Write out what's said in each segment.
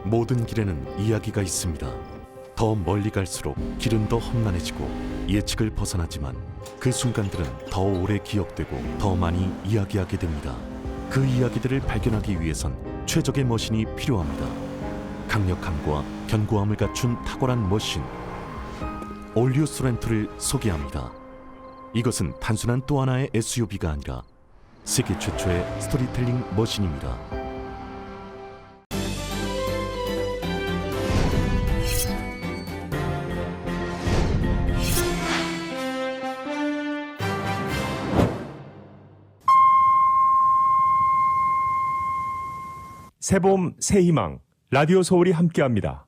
모든 길에는 이야기가 있습니다. 더 멀리 갈수록 길은 더 험난해지고 예측을 벗어나지만 그 순간들은 더 오래 기억되고 더 많이 이야기하게 됩니다. 그 이야기들을 발견하기 위해선 최적의 머신이 필요합니다. 강력함과 견고함을 갖춘 탁월한 머신, 올류 소렌토를 소개합니다. 이것은 단순한 또 하나의 SUV가 아니라 세계 최초의 스토리텔링 머신입니다. 새봄 새희망 라디오 서울이 함께합니다.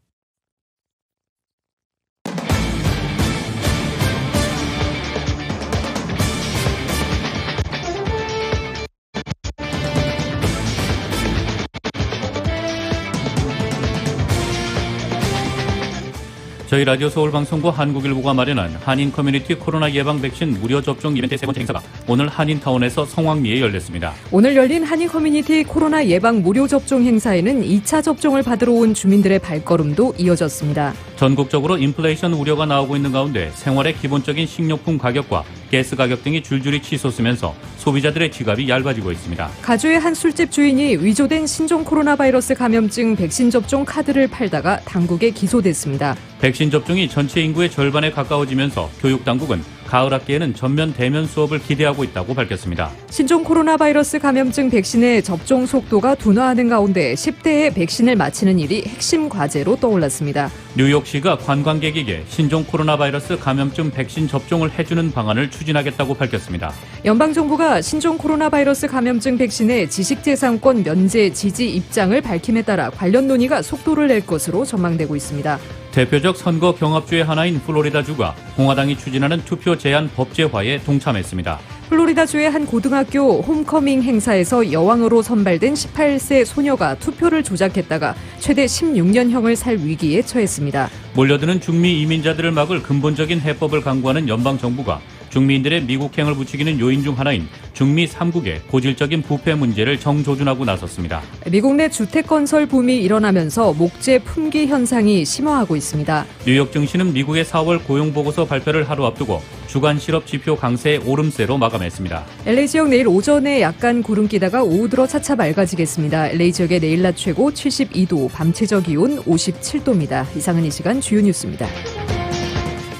저희 라디오 서울방송과 한국일보가 마련한 한인 커뮤니티 코로나 예방 백신 무료 접종 이벤트 세 번째 행사가 오늘 한인타운에서 성황리에 열렸습니다. 오늘 열린 한인 커뮤니티 코로나 예방 무료 접종 행사에는 2차 접종을 받으러 온 주민들의 발걸음도 이어졌습니다. 전국적으로 인플레이션 우려가 나오고 있는 가운데 생활의 기본적인 식료품 가격과 가스 가격 등이 줄줄이 치솟으면서 소비자들의 지갑이 얇아지고 있습니다. 가주의 한 술집 주인이 위조된 신종 코로나 바이러스 감염증 백신 접종 카드를 팔다가 당국에 기소됐습니다. 백신 접종이 전체 인구의 절반에 가까워지면서 교육당국은 가을 학기에는 전면 대면 수업을 기대하고 있다고 밝혔습니다. 신종 코로나 바이러스 감염증 백신의 접종 속도가 둔화하는 가운데 10대에 백신을 맞히는 일이 핵심 과제로 떠올랐습니다. 뉴욕시가 관광객에게 신종 코로나 바이러스 감염증 백신 접종을 해주는 방안을 추진하겠다고 밝혔습니다. 연방정부가 신종 코로나 바이러스 감염증 백신의 지식재산권 면제 지지 입장을 밝힘에 따라 관련 논의가 속도를 낼 것으로 전망되고 있습니다. 대표적 선거 경합주의 하나인 플로리다주가 공화당이 추진하는 투표 제한 법제화에 동참했습니다. 플로리다주의 한 고등학교 홈커밍 행사에서 여왕으로 선발된 18세 소녀가 투표를 조작했다가 최대 16년형을 살 위기에 처했습니다. 몰려드는 중미 이민자들을 막을 근본적인 해법을 강구하는 연방정부가 중미인들의 미국행을 부추기는 요인 중 하나인 중미 3국의 고질적인 부패 문제를 정조준하고 나섰습니다. 미국 내 주택 건설 붐이 일어나면서 목재 품귀 현상이 심화하고 있습니다. 뉴욕 증시는 미국의 4월 고용보고서 발표를 하루 앞두고 주간 실업 지표 강세의 오름세로 마감했습니다. LA 지역 내일 오전에 약간 구름 끼다가 오후 들어 차차 맑아지겠습니다. LA 지역의 내일 낮 최고 72도, 밤 최저 기온 57도입니다. 이상은 이 시간 주요 뉴스입니다.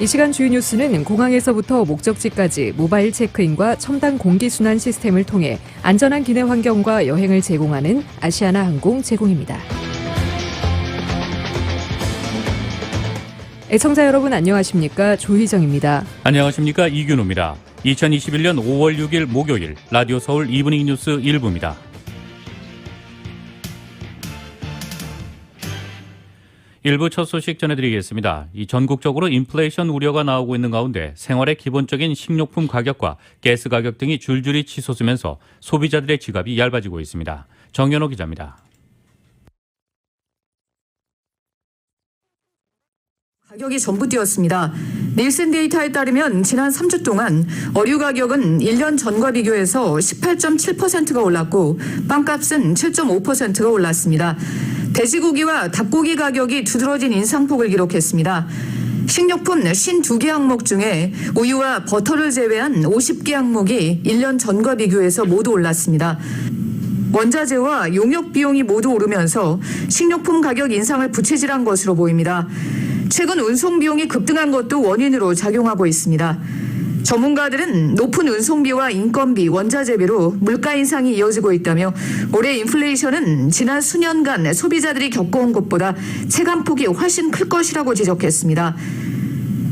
이 시간 주요 뉴스는 공항에서부터 목적지까지 모바일 체크인과 첨단 공기순환 시스템을 통해 안전한 기내 환경과 여행을 제공하는 아시아나 항공 제공입니다. 애청자 여러분 안녕하십니까? 조희정입니다. 안녕하십니까? 이균호입니다. 2021년 5월 6일 목요일 라디오 서울 이브닝 뉴스 1부입니다. 일부 첫 소식 전해드리겠습니다. 이 전국적으로 인플레이션 우려가 나오고 있는 가운데 생활의 기본적인 식료품 가격과 가스 가격 등이 줄줄이 치솟으면서 소비자들의 지갑이 얇아지고 있습니다. 정연호 기자입니다. 가격이 전부 뛰었습니다. 닐슨 데이터에 따르면 지난 3주 동안 어류 가격은 1년 전과 비교해서 18.7%가 올랐고 빵값은 7.5%가 올랐습니다. 돼지고기와 닭고기 가격이 두드러진 인상폭을 기록했습니다. 식료품 52개 항목 중에 우유와 버터를 제외한 50개 항목이 1년 전과 비교해서 모두 올랐습니다. 원자재와 용역 비용이 모두 오르면서 식료품 가격 인상을 부채질한 것으로 보입니다. 최근 운송 비용이 급등한 것도 원인으로 작용하고 있습니다. 전문가들은 높은 운송비와 인건비, 원자재비로 물가 인상이 이어지고 있다며 올해 인플레이션은 지난 수년간 소비자들이 겪어온 것보다 체감폭이 훨씬 클 것이라고 지적했습니다.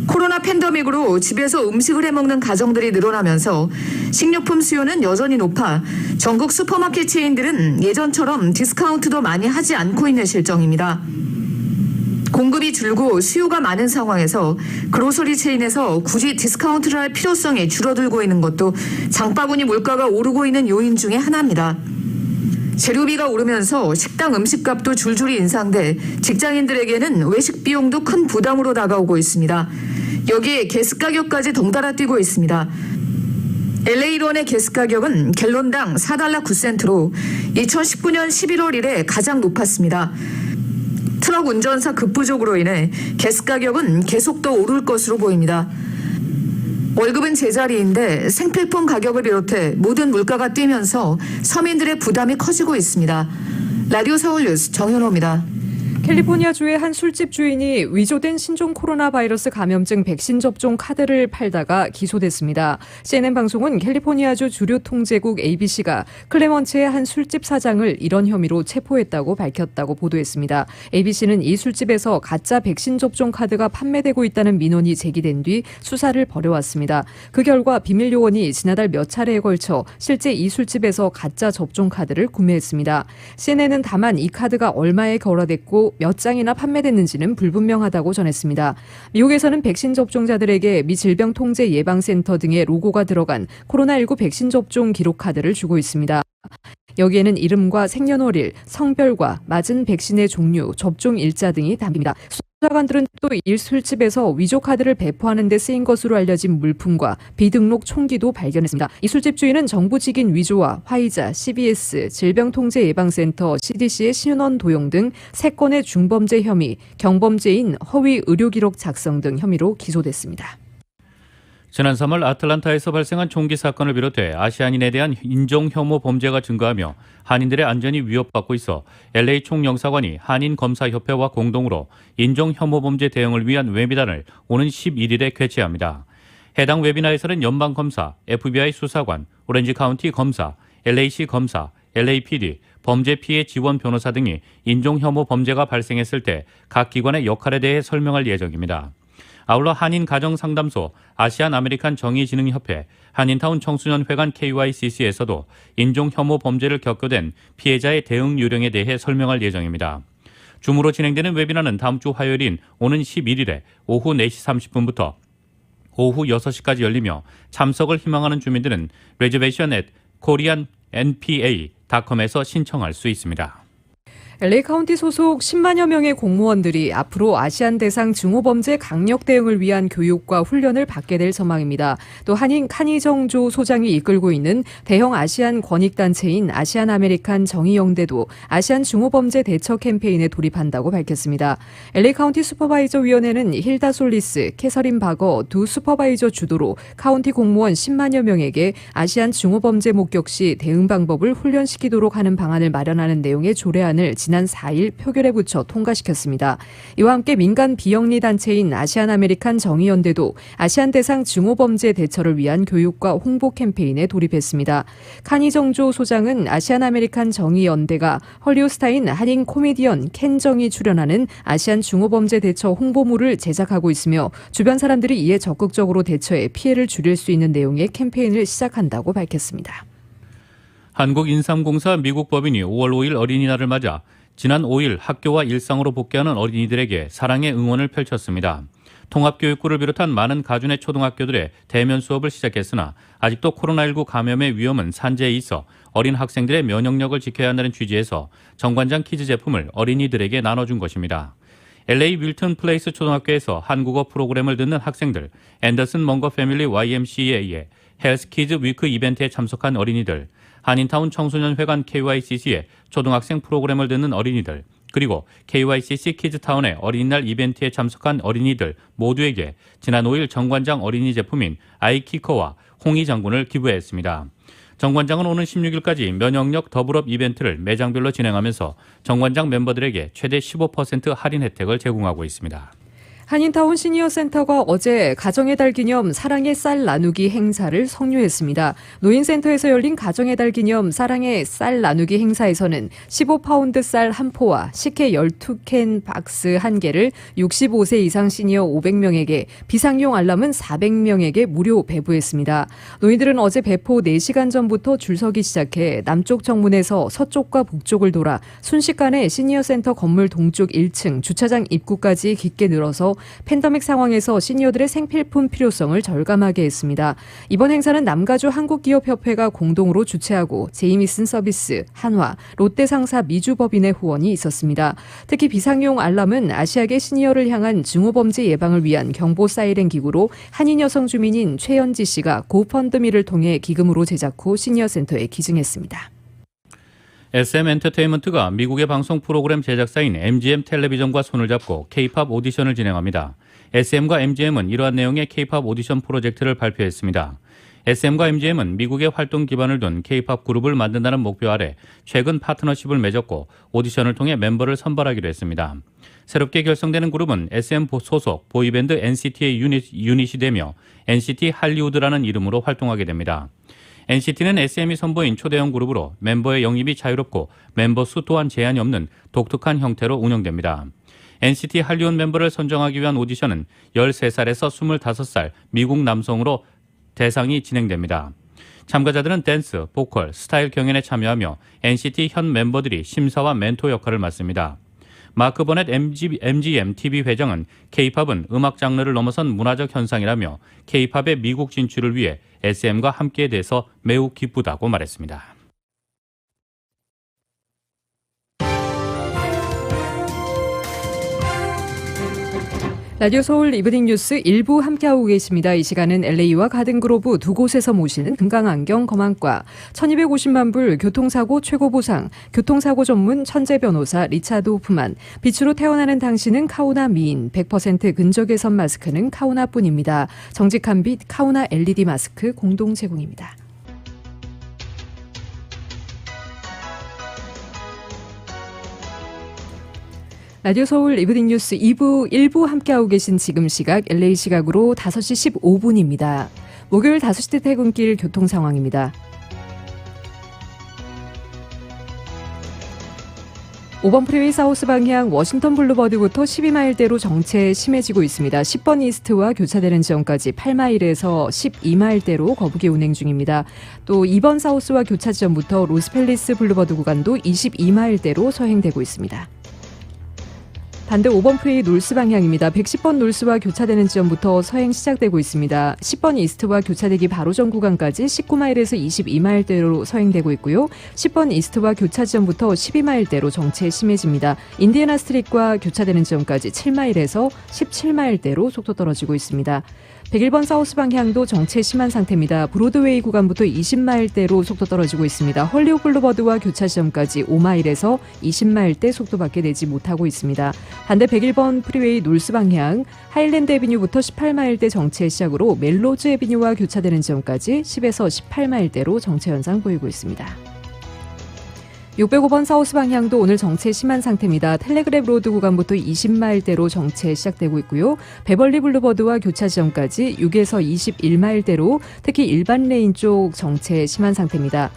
코로나 팬데믹으로 집에서 음식을 해먹는 가정들이 늘어나면서 식료품 수요는 여전히 높아 전국 슈퍼마켓 체인들은 예전처럼 디스카운트도 많이 하지 않고 있는 실정입니다. 공급이 줄고 수요가 많은 상황에서 그로서리 체인에서 굳이 디스카운트를 할 필요성이 줄어들고 있는 것도 장바구니 물가가 오르고 있는 요인 중에 하나입니다. 재료비가 오르면서 식당 음식값도 줄줄이 인상돼 직장인들에게는 외식 비용도 큰 부담으로 다가오고 있습니다. 여기에 가스 가격까지 덩달아 뛰고 있습니다. LA1의 가스 가격은 갤런당 4달러 9센트로 2019년 11월 이래 가장 높았습니다. 트럭 운전사 급부족으로 인해 가스 가격은 계속 더 오를 것으로 보입니다. 월급은 제자리인데 생필품 가격을 비롯해 모든 물가가 뛰면서 서민들의 부담이 커지고 있습니다. 라디오 서울 뉴스 정현호입니다. 캘리포니아주의 한 술집 주인이 위조된 신종 코로나 바이러스 감염증 백신 접종 카드를 팔다가 기소됐습니다. CNN 방송은 캘리포니아주 주류 통제국 ABC가 클레먼츠의 한 술집 사장을 이런 혐의로 체포했다고 밝혔다고 보도했습니다. ABC는 이 술집에서 가짜 백신 접종 카드가 판매되고 있다는 민원이 제기된 뒤 수사를 벌여왔습니다. 그 결과 비밀 요원이 지난달 몇 차례에 걸쳐 실제 이 술집에서 가짜 접종 카드를 구매했습니다. CNN은 다만 이 카드가 얼마에 거래됐고 몇 장이나 판매됐는지는 불분명하다고 전했습니다. 미국에서는 백신 접종자들에게 미 질병통제예방센터 등의 로고가 들어간 코로나19 백신 접종 기록 카드를 주고 있습니다. 여기에는 이름과 생년월일, 성별과 맞은 백신의 종류, 접종 일자 등이 담깁니다. 수사관들은 또 이 술집에서 위조 카드를 배포하는 데 쓰인 것으로 알려진 물품과 비등록 총기도 발견했습니다. 이 술집 주인은 정부 직인 위조와 화이자, CBS, 질병통제예방센터, CDC의 신원 도용 등 3건의 중범죄 혐의, 경범죄인 허위 의료기록 작성 등 혐의로 기소됐습니다. 지난 3월 아틀란타에서 발생한 총기 사건을 비롯해 아시아인에 대한 인종 혐오 범죄가 증가하며 한인들의 안전이 위협받고 있어 LA 총영사관이 한인검사협회와 공동으로 인종 혐오 범죄 대응을 위한 웨비나를 오는 11일에 개최합니다. 해당 웨비나에서는 연방검사, FBI 수사관, 오렌지 카운티 검사, LA시 검사, LAPD, 범죄 피해 지원 변호사 등이 인종 혐오 범죄가 발생했을 때 각 기관의 역할에 대해 설명할 예정입니다. 아울러 한인가정상담소, 아시안 아메리칸 정의진흥협회, 한인타운 청소년회관 KYCC에서도 인종혐오 범죄를 겪어댄 피해자의 대응 요령에 대해 설명할 예정입니다. 줌으로 진행되는 웨비나는 다음 주 화요일인 오는 11일에 오후 4시 30분부터 오후 6시까지 열리며 참석을 희망하는 주민들은 reservation@koreannpa.com에서 신청할 수 있습니다. LA 카운티 소속 10만여 명의 공무원들이 앞으로 아시안 대상 증오범죄 강력 대응을 위한 교육과 훈련을 받게 될 전망입니다. 또 한인 카니정조 소장이 이끌고 있는 대형 아시안 권익단체인 아시안 아메리칸 정의영대도 아시안 증오범죄 대처 캠페인에 돌입한다고 밝혔습니다. LA 카운티 슈퍼바이저 위원회는 힐다 솔리스, 캐서린 바거 두 슈퍼바이저 주도로 카운티 공무원 10만여 명에게 아시안 증오범죄 목격 시 대응 방법을 훈련시키도록 하는 방안을 마련하는 내용의 조례안을 지난 4일 표결에 붙여 통과시켰습니다. 이와 함께 민간 비영리 단체인 아시안 아메리칸 정의연대도 아시안 대상 증오범죄 대처를 위한 교육과 홍보 캠페인에 돌입했습니다. 카니정조 소장은 아시안 아메리칸 정의연대가 헐리우드 스타인 한인 코미디언 켄 정이 출연하는 아시안 증오범죄 대처 홍보물을 제작하고 있으며 주변 사람들이 이에 적극적으로 대처해 피해를 줄일 수 있는 내용의 캠페인을 시작한다고 밝혔습니다. 한국인삼공사 미국 법인이 5월 5일 어린이날을 맞아 지난 5일 학교와 일상으로 복귀하는 어린이들에게 사랑의 응원을 펼쳤습니다. 통합교육부를 비롯한 많은 가준의 초등학교들의 대면 수업을 시작했으나 아직도 코로나19 감염의 위험은 산재해 있어 어린 학생들의 면역력을 지켜야 한다는 취지에서 정관장 키즈 제품을 어린이들에게 나눠준 것입니다. LA 윌튼 플레이스 초등학교에서 한국어 프로그램을 듣는 학생들, 앤더슨 먼거 패밀리 YMCA의 헬스 키즈 위크 이벤트에 참석한 어린이들, 한인타운 청소년회관 KYCC의 초등학생 프로그램을 듣는 어린이들, 그리고 KYCC 키즈타운의 어린이날 이벤트에 참석한 어린이들 모두에게 지난 5일 정관장 어린이 제품인 아이키커와 홍이 장군을 기부했습니다. 정관장은 오는 16일까지 면역력 더블업 이벤트를 매장별로 진행하면서 정관장 멤버들에게 최대 15% 할인 혜택을 제공하고 있습니다. 한인타운 시니어센터가 어제 가정의 달 기념 사랑의 쌀 나누기 행사를 성료했습니다. 노인센터에서 열린 가정의 달 기념 사랑의 쌀 나누기 행사에서는 15파운드 쌀 1포와 식혜 12캔 박스 1개를 65세 이상 시니어 500명에게, 비상용 알람은 400명에게 무료 배부했습니다. 노인들은 어제 배포 4시간 전부터 줄서기 시작해 남쪽 정문에서 서쪽과 북쪽을 돌아 순식간에 시니어센터 건물 동쪽 1층 주차장 입구까지 깊게 늘어서 팬데믹 상황에서 시니어들의 생필품 필요성을 절감하게 했습니다. 이번 행사는 남가주 한국기업협회가 공동으로 주최하고 제이미슨 서비스, 한화, 롯데상사 미주법인의 후원이 있었습니다. 특히 비상용 알람은 아시아계 시니어를 향한 증오범죄 예방을 위한 경보 사이렌 기구로 한인 여성 주민인 최연지 씨가 고펀드미를 통해 기금으로 제작 후 시니어센터에 기증했습니다. SM 엔터테인먼트가 미국의 방송 프로그램 제작사인 MGM 텔레비전과 손을 잡고 K-팝 오디션을 진행합니다. SM과 MGM은 이러한 내용의 K-팝 오디션 프로젝트를 발표했습니다. SM과 MGM은 미국의 활동 기반을 둔 K-팝 그룹을 만든다는 목표 아래 최근 파트너십을 맺었고 오디션을 통해 멤버를 선발하기로 했습니다. 새롭게 결성되는 그룹은 SM 소속 보이밴드 NCT의 유닛이 되며 NCT 할리우드라는 이름으로 활동하게 됩니다. NCT는 SM이 선보인 초대형 그룹으로 멤버의 영입이 자유롭고 멤버 수 또한 제한이 없는 독특한 형태로 운영됩니다. NCT 할리우드 멤버를 선정하기 위한 오디션은 13살에서 25살 미국 남성으로 대상이 진행됩니다. 참가자들은 댄스, 보컬, 스타일 경연에 참여하며 NCT 현 멤버들이 심사와 멘토 역할을 맡습니다. 마크 버넷 MGM TV 회장은 K-팝은 음악 장르를 넘어선 문화적 현상이라며 K-팝의 미국 진출을 위해 SM과 함께에 대해서 매우 기쁘다고 말했습니다. 라디오 서울 이브닝 뉴스 1부 함께하고 계십니다. 이 시간은 LA와 가든그로브 두 곳에서 모시는 금강안경 검안과 1250만 불 교통사고 최고 보상, 교통사고 전문 천재 변호사 리차드 호프만, 빛으로 태어나는 당신은 카우나 미인, 100% 근적외선 마스크는 카우나뿐입니다. 정직한 빛 카우나 LED 마스크 공동 제공입니다. 라디오 서울 이브닝 뉴스 2부 1부 함께하고 계신 지금 시각 LA 시각으로 5시 15분입니다. 목요일 5시 퇴근길 교통 상황입니다. 5번 프리웨이 사우스 방향 워싱턴 블루버드부터 12마일대로 정체 심해지고 있습니다. 10번 이스트와 교차되는 지점까지 8마일에서 12마일대로 거북이 운행 중입니다. 또 2번 사우스와 교차 지점부터 로스펠리스 블루버드 구간도 22마일대로 서행되고 있습니다. 반대 5번 프레이 놀스 방향입니다. 110번 놀스와 교차되는 지점부터 서행 시작되고 있습니다. 10번 이스트와 교차되기 바로 전 구간까지 19마일에서 22마일대로 서행되고 있고요. 10번 이스트와 교차 지점부터 12마일대로 정체 심해집니다. 인디애나 스트릿과 교차되는 지점까지 7마일에서 17마일대로 속도 떨어지고 있습니다. 101번 사우스 방향도 정체 심한 상태입니다. 브로드웨이 구간부터 20마일대로 속도 떨어지고 있습니다. 헐리우드 블루버드와 교차 지점까지 5마일에서 20마일대 속도밖에 내지 못하고 있습니다. 반대 101번 프리웨이 놀스 방향 하일랜드 애비뉴부터 18마일대 정체 시작으로 멜로즈 애비뉴와 교차되는 지점까지 10에서 18마일대로 정체 현상 보이고 있습니다. 605번 사우스 방향도 오늘 정체 심한 상태입니다. 텔레그랩 로드 구간부터 20마일대로 정체 시작되고 있고요. 베벌리 블루버드와 교차 지점까지 6에서 21마일대로 특히 일반 레인 쪽 정체 심한 상태입니다.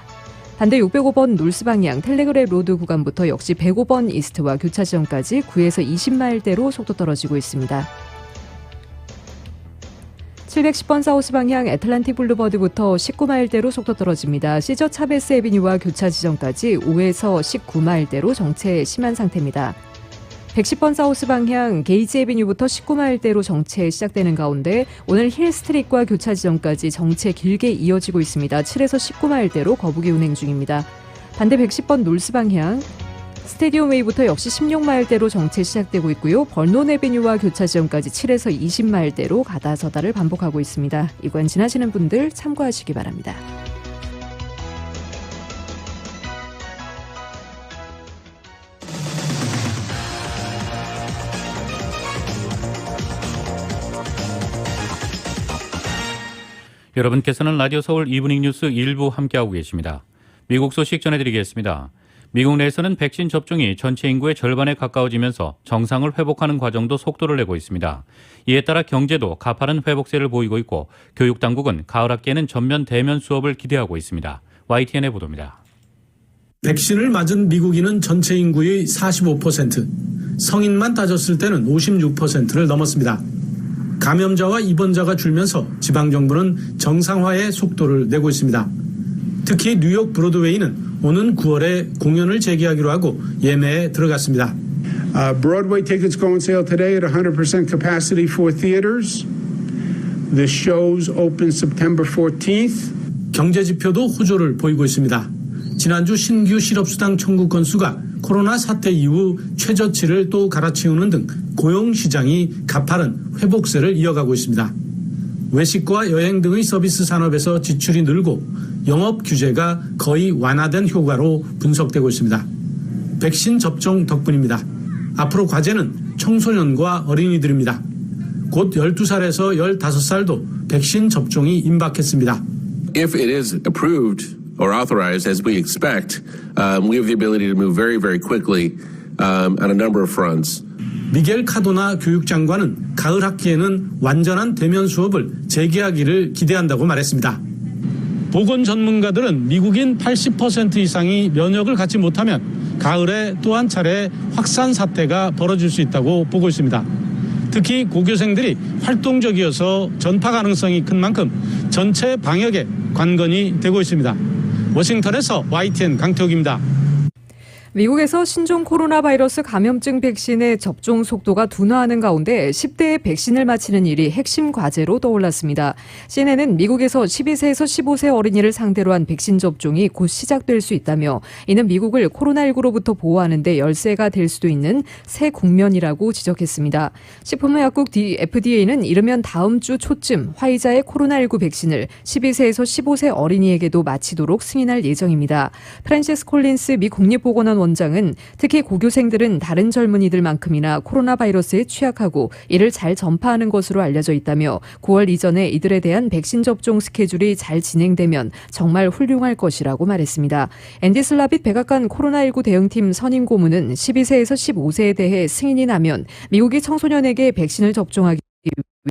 반대 605번 놀스 방향 텔레그랩 로드 구간부터 역시 105번 이스트와 교차 지점까지 9에서 20마일대로 속도 떨어지고 있습니다. 710번 사우스 방향 애틀란틱 블루버드부터 19마일대로 속도 떨어집니다. 시저 차베스 애비뉴와 교차 지점까지 5에서 19마일대로 정체 심한 상태입니다. 110번 사우스 방향 게이지 애비뉴부터 19마일대로 정체 시작되는 가운데 오늘 힐 스트릿과 교차 지점까지 정체 길게 이어지고 있습니다. 7에서 19마일대로 거북이 운행 중입니다. 반대 110번 놀스 방향 스테디움 웨이부터 역시 16마일대로 정체 시작되고 있고요. 벌논 애비뉴와 교차 지점까지 7에서 20마일대로 가다서다를 반복하고 있습니다. 이 구간 지나시는 분들 참고하시기 바랍니다. 여러분께서는 라디오 서울 이브닝 뉴스 1부 함께하고 계십니다. 미국 소식 전해드리겠습니다. 미국 내에서는 백신 접종이 전체 인구의 절반에 가까워지면서 정상을 회복하는 과정도 속도를 내고 있습니다. 이에 따라 경제도 가파른 회복세를 보이고 있고 교육 당국은 가을 학기에는 전면 대면 수업을 기대하고 있습니다. YTN의 보도입니다. 백신을 맞은 미국인은 전체 인구의 45%, 성인만 따졌을 때는 56%를 넘었습니다. 감염자와 입원자가 줄면서 지방정부는 정상화의 속도를 내고 있습니다. 특히 뉴욕 브로드웨이는 오는 9월에 공연을 재개하기로 하고 예매에 들어갔습니다. Broadway tickets go on sale today at 100% capacity for theaters. The shows open September 14th. 경제 지표도 호조를 보이고 있습니다. 지난주 신규 실업수당 청구 건수가 코로나 사태 이후 최저치를 또 갈아치우는 등 고용시장이 가파른 회복세를 이어가고 있습니다. 외식과 여행 등의 서비스 산업에서 지출이 늘고 영업 규제가 거의 완화된 효과로 분석되고 있습니다. 백신 접종 덕분입니다. 앞으로 과제는 청소년과 어린이들입니다. 곧 12살에서 15살도 백신 접종이 임박했습니다. If it is approved or authorized as we expect, we have the ability to move very, very quickly on a number of fronts. 미겔 카도나 교육장관은 가을 학기에는 완전한 대면 수업을 재개하기를 기대한다고 말했습니다. 보건 전문가들은 미국인 80% 이상이 면역을 갖지 못하면 가을에 또 한 차례 확산 사태가 벌어질 수 있다고 보고 있습니다. 특히 고교생들이 활동적이어서 전파 가능성이 큰 만큼 전체 방역에 관건이 되고 있습니다. 워싱턴에서 YTN 강태욱입니다. 미국에서 신종 코로나 바이러스 감염증 백신의 접종 속도가 둔화하는 가운데 10대에 백신을 맞히는 일이 핵심 과제로 떠올랐습니다. CNN은 미국에서 12세에서 15세 어린이를 상대로 한 백신 접종이 곧 시작될 수 있다며 이는 미국을 코로나19로부터 보호하는 데 열쇠가 될 수도 있는 새 국면이라고 지적했습니다. 식품의약국 FDA는 이르면 다음 주 초쯤 화이자의 코로나19 백신을 12세에서 15세 어린이에게도 맞히도록 승인할 예정입니다. 프랜시스 콜린스 미 국립보건원 원장은 특히 고교생들은 다른 젊은이들만큼이나 코로나 바이러스에 취약하고 이를 잘 전파하는 것으로 알려져 있다며 9월 이전에 이들에 대한 백신 접종 스케줄이 잘 진행되면 정말 훌륭할 것이라고 말했습니다. 앤디 슬라빗 백악관 코로나19 대응팀 선임 고문은 12세에서 15세에 대해 승인이 나면 미국이 청소년에게 백신을 접종하기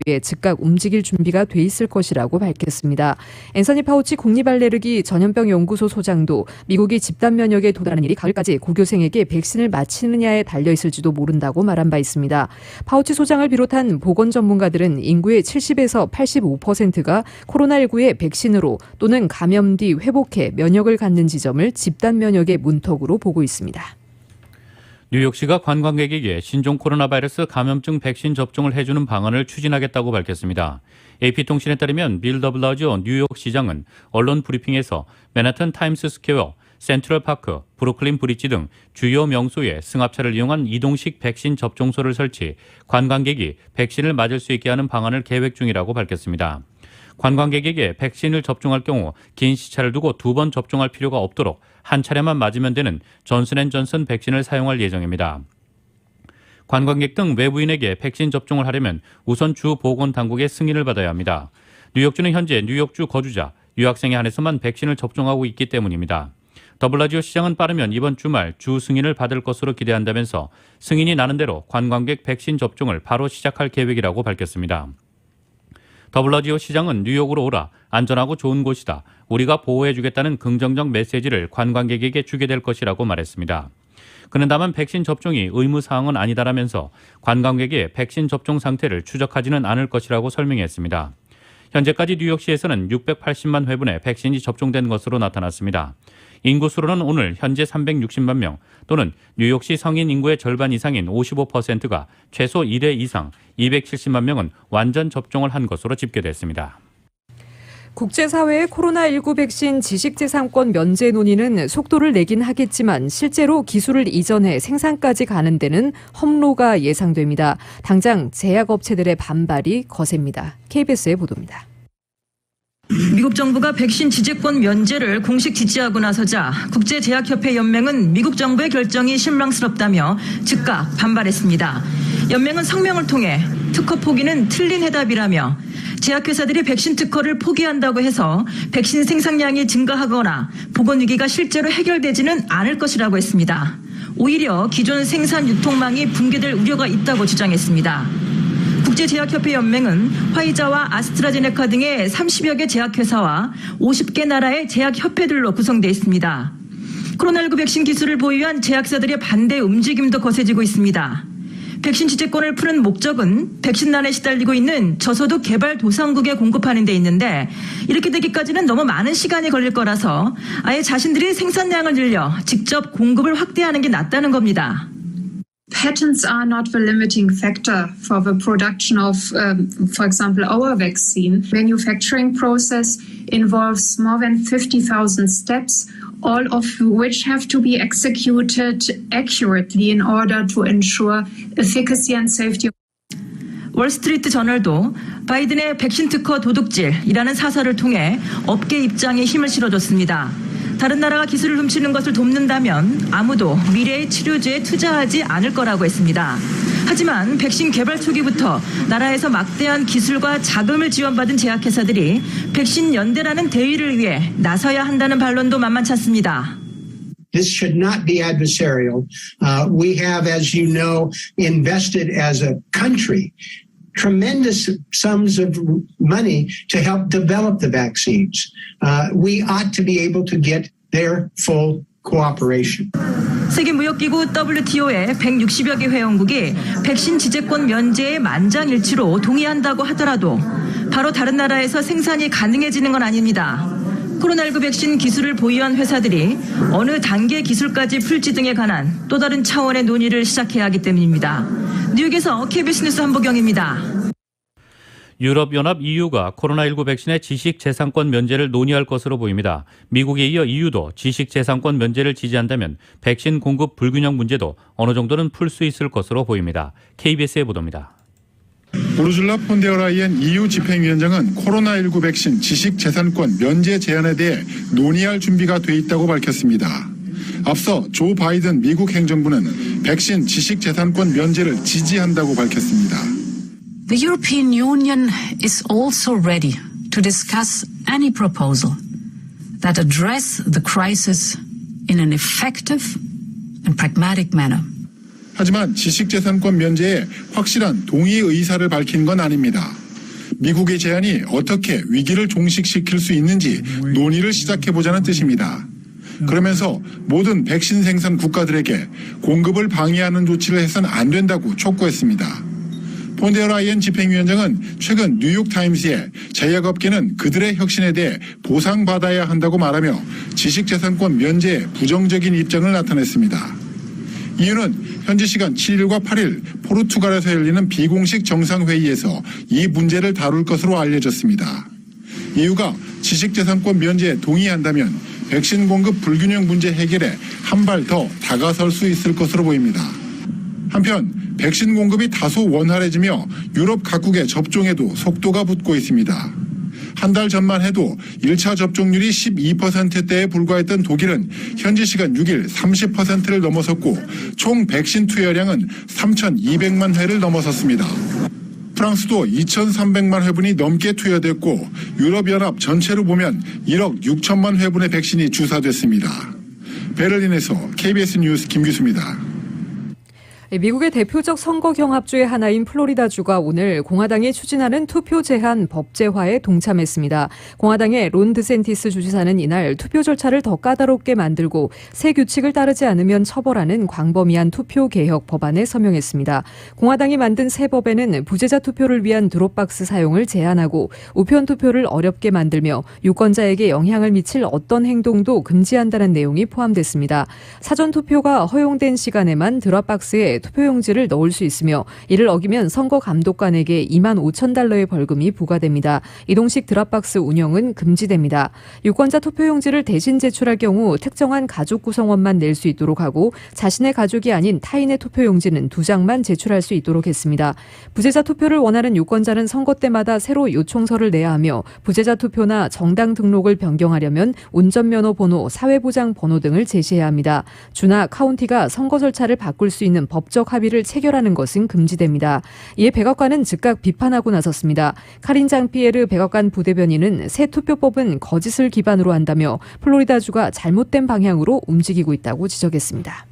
위해 즉각 움직일 준비가 돼 있을 것이라고 밝혔습니다. 앤서니 파우치 국립알레르기 전염병 연구소 소장도 미국이 집단 면역에 도달하는 일이 가을까지 고교생에게 백신을 맞히느냐에 달려 있을지도 모른다고 말한 바 있습니다. 파우치 소장을 비롯한 보건 전문가들은 인구의 70에서 85%가 코로나19의 백신으로 또는 감염 뒤 회복해 면역을 갖는 지점을 집단 면역의 문턱으로 보고 있습니다. 뉴욕시가 관광객에게 신종 코로나 바이러스 감염증 백신 접종을 해주는 방안을 추진하겠다고 밝혔습니다. AP통신에 따르면 빌 더 블라지오 뉴욕시장은 언론 브리핑에서 맨하튼 타임스스퀘어, 센트럴파크, 브루클린 브릿지 등 주요 명소에 승합차를 이용한 이동식 백신 접종소를 설치, 관광객이 백신을 맞을 수 있게 하는 방안을 계획 중이라고 밝혔습니다. 관광객에게 백신을 접종할 경우 긴 시차를 두고 2번 접종할 필요가 없도록 한 차례만 맞으면 되는 존슨앤존슨 백신을 사용할 예정입니다. 관광객 등 외부인에게 백신 접종을 하려면 우선 주 보건당국의 승인을 받아야 합니다. 뉴욕주는 현재 뉴욕주 거주자, 유학생에 한해서만 백신을 접종하고 있기 때문입니다. 더블라지오 시장은 빠르면 이번 주말 주 승인을 받을 것으로 기대한다면서 승인이 나는 대로 관광객 백신 접종을 바로 시작할 계획이라고 밝혔습니다. 더블라지오 시장은 뉴욕으로 오라, 안전하고 좋은 곳이다, 우리가 보호해주겠다는 긍정적 메시지를 관광객에게 주게 될 것이라고 말했습니다. 그는 다만 백신 접종이 의무사항은 아니다라면서 관광객의 백신 접종 상태를 추적하지는 않을 것이라고 설명했습니다. 현재까지 뉴욕시에서는 680만 회분의 백신이 접종된 것으로 나타났습니다. 인구수로는 오늘 현재 360만 명 또는 뉴욕시 성인 인구의 절반 이상인 55%가 최소 1회 이상, 270만 명은 완전 접종을 한 것으로 집계됐습니다. 국제사회의 코로나19 백신 지식재산권 면제 논의는 속도를 내긴 하겠지만 실제로 기술을 이전해 생산까지 가는 데는 험로가 예상됩니다. 당장 제약업체들의 반발이 거셉니다. KBS의 보도입니다. 미국 정부가 백신 지재권 면제를 공식 지지하고 나서자 국제제약협회 연맹은 미국 정부의 결정이 실망스럽다며 즉각 반발했습니다. 연맹은 성명을 통해 특허 포기는 틀린 해답이라며 제약회사들이 백신 특허를 포기한다고 해서 백신 생산량이 증가하거나 보건위기가 실제로 해결되지는 않을 것이라고 했습니다. 오히려 기존 생산 유통망이 붕괴될 우려가 있다고 주장했습니다. 국제제약협회 연맹은 화이자와 아스트라제네카 등의 30여 개 제약회사와 50개 나라의 제약협회들로 구성되어 있습니다. 코로나19 백신 기술을 보유한 제약사들의 반대 움직임도 거세지고 있습니다. 백신 지재권을 푸는 목적은 백신난에 시달리고 있는 저소득 개발도상국에 공급하는 데 있는데 이렇게 되기까지는 너무 많은 시간이 걸릴 거라서 아예 자신들이 생산량을 늘려 직접 공급을 확대하는 게 낫다는 겁니다. Patents are not the limiting factor for the production of, for example, our vaccine. Manufacturing process involves more than 50,000 steps, all of which have to be executed accurately in order to ensure efficacy and safety. 월스트리트 저널도 바이든의 백신 특허 도둑질이라는 사설을 통해 업계 입장에 힘을 실어줬습니다. 다른 나라가 기술을 훔치는 것을 돕는다면 아무도 미래의 치료제에 투자하지 않을 거라고 했습니다. 하지만 백신 개발 초기부터 나라에서 막대한 기술과 자금을 지원받은 제약회사들이 백신 연대라는 대의를 위해 나서야 한다는 반론도 만만치 않습니다. This should not be adversarial. We have, as you know, invested as a country tremendous sums of money to help develop the vaccines. We ought to be able to get their full cooperation. 세계무역기구 WTO의 160여 개 회원국이 백신 지재권 면제에 만장일치로 동의한다고 하더라도 바로 다른 나라에서 생산이 가능해지는 건 아닙니다. 코로나19 백신 기술을 보유한 회사들이 어느 단계 기술까지 풀지 등에 관한 또 다른 차원의 논의를 시작해야 하기 때문입니다. 뉴욕에서 KBS 뉴스 한보경입니다. 유럽연합 EU가 코로나19 백신의 지식재산권 면제를 논의할 것으로 보입니다. 미국에 이어 EU도 지식재산권 면제를 지지한다면 백신 공급 불균형 문제도 어느 정도는 풀 수 있을 것으로 보입니다. KBS의 보도입니다. 우르줄라 폰데어라이엔 EU 집행위원장은 코로나19 백신 지식재산권 면제 제안에 대해 논의할 준비가 돼 있다고 밝혔습니다. 앞서 조 바이든 미국 행정부는 백신 지식재산권 면제를 지지한다고 밝혔습니다. The European Union is also ready to discuss any proposal that address the crisis in an effective and pragmatic manner. 하지만 지식재산권 면제에 확실한 동의 의사를 밝힌 건 아닙니다. 미국의 제안이 어떻게 위기를 종식시킬 수 있는지 논의를 시작해보자는 뜻입니다. 그러면서 모든 백신 생산 국가들에게 공급을 방해하는 조치를 해서는 안 된다고 촉구했습니다. 폰데어라이엔 집행위원장은 최근 뉴욕타임스에 제약업계는 그들의 혁신에 대해 보상받아야 한다고 말하며 지식재산권 면제에 부정적인 입장을 나타냈습니다. 이유는 현지 시간 7일과 8일 포르투갈에서 열리는 비공식 정상회의에서 이 문제를 다룰 것으로 알려졌습니다. EU가 지식재산권 면제에 동의한다면 백신 공급 불균형 문제 해결에 한 발 더 다가설 수 있을 것으로 보입니다. 한편 백신 공급이 다소 원활해지며 유럽 각국의 접종에도 속도가 붙고 있습니다. 한 달 전만 해도 1차 접종률이 12%대에 불과했던 독일은 현지 시간 6일 30%를 넘어섰고 총 백신 투여량은 3,200만 회를 넘어섰습니다. 프랑스도 2,300만 회분이 넘게 투여됐고 유럽연합 전체로 보면 1억 6천만 회분의 백신이 주사됐습니다. 베를린에서 KBS 뉴스 김규수입니다. 미국의 대표적 선거 경합주의 하나인 플로리다주가 오늘 공화당이 추진하는 투표 제한 법제화에 동참했습니다. 공화당의 론 드샌티스 주지사는 이날 투표 절차를 더 까다롭게 만들고 새 규칙을 따르지 않으면 처벌하는 광범위한 투표 개혁 법안에 서명했습니다. 공화당이 만든 새 법에는 부재자 투표를 위한 드롭박스 사용을 제한하고 우편 투표를 어렵게 만들며 유권자에게 영향을 미칠 어떤 행동도 금지한다는 내용이 포함됐습니다. 사전 투표가 허용된 시간에만 드롭박스에 투표용지를 넣을 수 있으며 이를 어기면 선거 감독관에게 2만 5천 달러의 벌금이 부과됩니다. 이동식 드랍박스 운영은 금지됩니다. 유권자 투표용지를 대신 제출할 경우 특정한 가족 구성원만 낼 수 있도록 하고 자신의 가족이 아닌 타인의 투표용지는 2장만 제출할 수 있도록 했습니다. 부재자 투표를 원하는 유권자는 선거 때마다 새로 요청서를 내야 하며 부재자 투표나 정당 등록을 변경하려면 운전면허 번호, 사회보장 번호 등을 제시해야 합니다. 주나 카운티가 선거 절차를 바꿀 수 있는 법적 합의를 체결하는 것은 금지됩니다. 이에 백악관은 즉각 비판하고 나섰습니다. 카린 장피에르 백악관 부대변인은 새 투표법은 거짓을 기반으로 한다며 플로리다주가 잘못된 방향으로 움직이고 있다고 지적했습니다.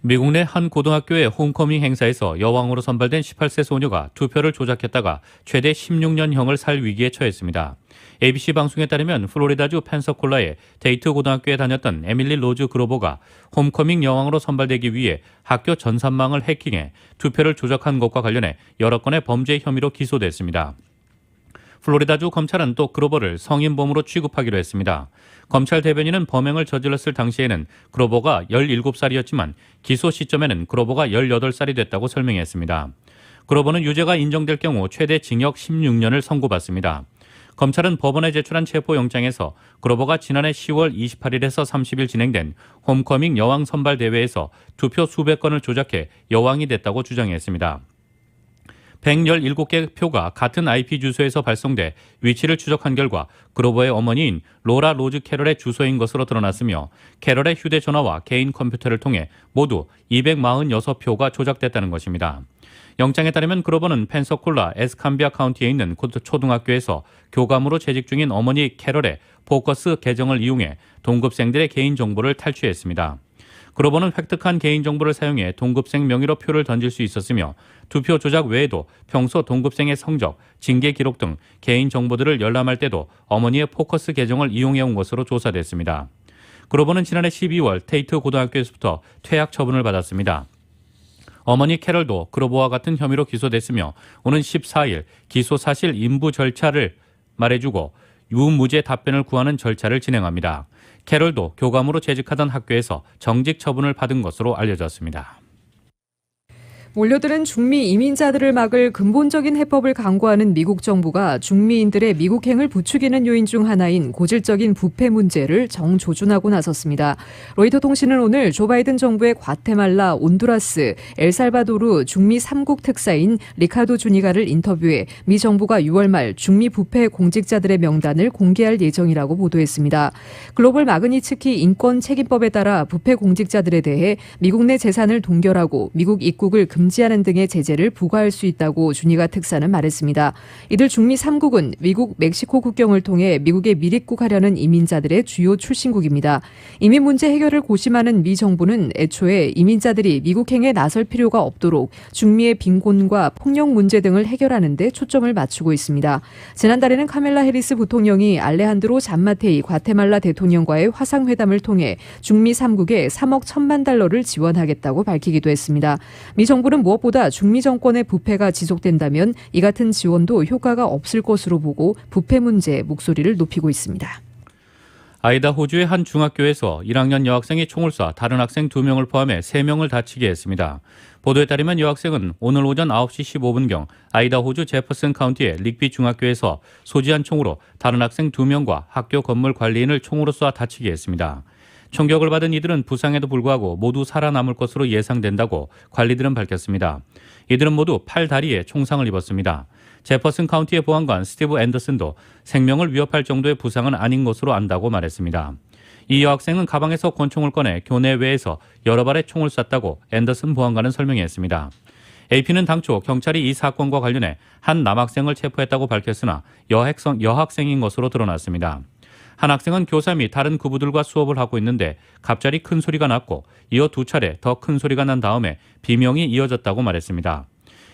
미국 내 한 고등학교의 홈커밍 행사에서 여왕으로 선발된 18세 소녀가 투표를 조작했다가 최대 16년형을 살 위기에 처했습니다. ABC 방송에 따르면 플로리다주 펜서콜라의 데이트 고등학교에 다녔던 에밀리 로즈 그로버가 홈커밍 여왕으로 선발되기 위해 학교 전산망을 해킹해 투표를 조작한 것과 관련해 여러 건의 범죄 혐의로 기소됐습니다. 플로리다주 검찰은 또 그로버를 성인범으로 취급하기로 했습니다. 검찰 대변인은 범행을 저질렀을 당시에는 그로버가 17살이었지만 기소 시점에는 그로버가 18살이 됐다고 설명했습니다. 그로버는 유죄가 인정될 경우 최대 징역 16년을 선고받습니다. 검찰은 법원에 제출한 체포영장에서 그로버가 지난해 10월 28일에서 30일 진행된 홈커밍 여왕 선발 대회에서 투표 수백 건을 조작해 여왕이 됐다고 주장했습니다. 117개 표가 같은 IP 주소에서 발송돼 위치를 추적한 결과 그로버의 어머니인 로라 로즈 캐럴의 주소인 것으로 드러났으며 캐럴의 휴대전화와 개인 컴퓨터를 통해 모두 246표가 조작됐다는 것입니다. 영장에 따르면 그로버는 펜서콜라 에스캄비아 카운티에 있는 초등학교에서 교감으로 재직 중인 어머니 캐럴의 포커스 계정을 이용해 동급생들의 개인정보를 탈취했습니다. 그로버는 획득한 개인정보를 사용해 동급생 명의로 표를 던질 수 있었으며 투표 조작 외에도 평소 동급생의 성적, 징계 기록 등 개인정보들을 열람할 때도 어머니의 포커스 계정을 이용해온 것으로 조사됐습니다. 그로버는 지난해 12월 테이트 고등학교에서부터 퇴학 처분을 받았습니다. 어머니 캐럴도 그로버와 같은 혐의로 기소됐으며 오는 14일 기소 사실 인부 절차를 말해주고 유무죄 답변을 구하는 절차를 진행합니다. 캐럴도 교감으로 재직하던 학교에서 정직 처분을 받은 것으로 알려졌습니다. 몰려드는 중미 이민자들을 막을 근본적인 해법을 강구하는 미국 정부가 중미인들의 미국행을 부추기는 요인 중 하나인 고질적인 부패 문제를 정조준하고 나섰습니다. 로이터 통신은 오늘 조 바이든 정부의 과테말라, 온두라스, 엘살바도르 중미 3국 특사인 리카도 주니가를 인터뷰해 미 정부가 6월 말 중미 부패 공직자들의 명단을 공개할 예정이라고 보도했습니다. 글로벌 마그니츠키 인권책임법에 따라 부패 공직자들에 대해 미국 내 재산을 동결하고 미국 입국을 금지하는 등의 제재를 부과할 수 있다고 주니가 특사는 말했습니다. 이들 중미 3국은 미국, 멕시코 국경을 통해 미국에 밀입국하려는 이민자들의 주요 출신국입니다. 이민 문제 해결을 고심하는 미 정부는 애초에 이민자들이 미국행에 나설 필요가 없도록 중미의 빈곤과 폭력 문제 등을 해결하는 데 초점을 맞추고 있습니다. 지난달에는 카멜라 해리스 부통령이 알레한드로 잔마테이 과테말라 대통령과의 화상회담을 통해 중미 3국에 3억 1천만 달러를 지원하겠다고 밝히기도 했습니다. 미 정부는 무엇보다 중미 정권의 부패가 지속된다면 이 같은 지원도 효과가 없을 것으로 보고 부패 문제에 목소리를 높이고 있습니다. 아이다호주의 한 중학교에서 1학년 여학생이 총을 쏴 다른 학생 2명을 포함해 3명을 다치게 했습니다. 보도에 따르면 여학생은 오늘 오전 9시 15분경 아이다호주 제퍼슨 카운티의 릭비 중학교에서 소지한 총으로 다른 학생 2명과 학교 건물 관리인을 총으로 쏴 다치게 했습니다. 총격을 받은 이들은 부상에도 불구하고 모두 살아남을 것으로 예상된다고 관리들은 밝혔습니다. 이들은 모두 팔, 다리에 총상을 입었습니다. 제퍼슨 카운티의 보안관 스티브 앤더슨도 생명을 위협할 정도의 부상은 아닌 것으로 안다고 말했습니다. 이 여학생은 가방에서 권총을 꺼내 교내외에서 여러 발의 총을 쐈다고 앤더슨 보안관은 설명했습니다. AP는 당초 경찰이 이 사건과 관련해 한 남학생을 체포했다고 밝혔으나 여학생인 것으로 드러났습니다. 한 학생은 교사 및 다른 구부들과 수업을 하고 있는데 갑자기 큰 소리가 났고 이어 2차례 더 큰 소리가 난 다음에 비명이 이어졌다고 말했습니다.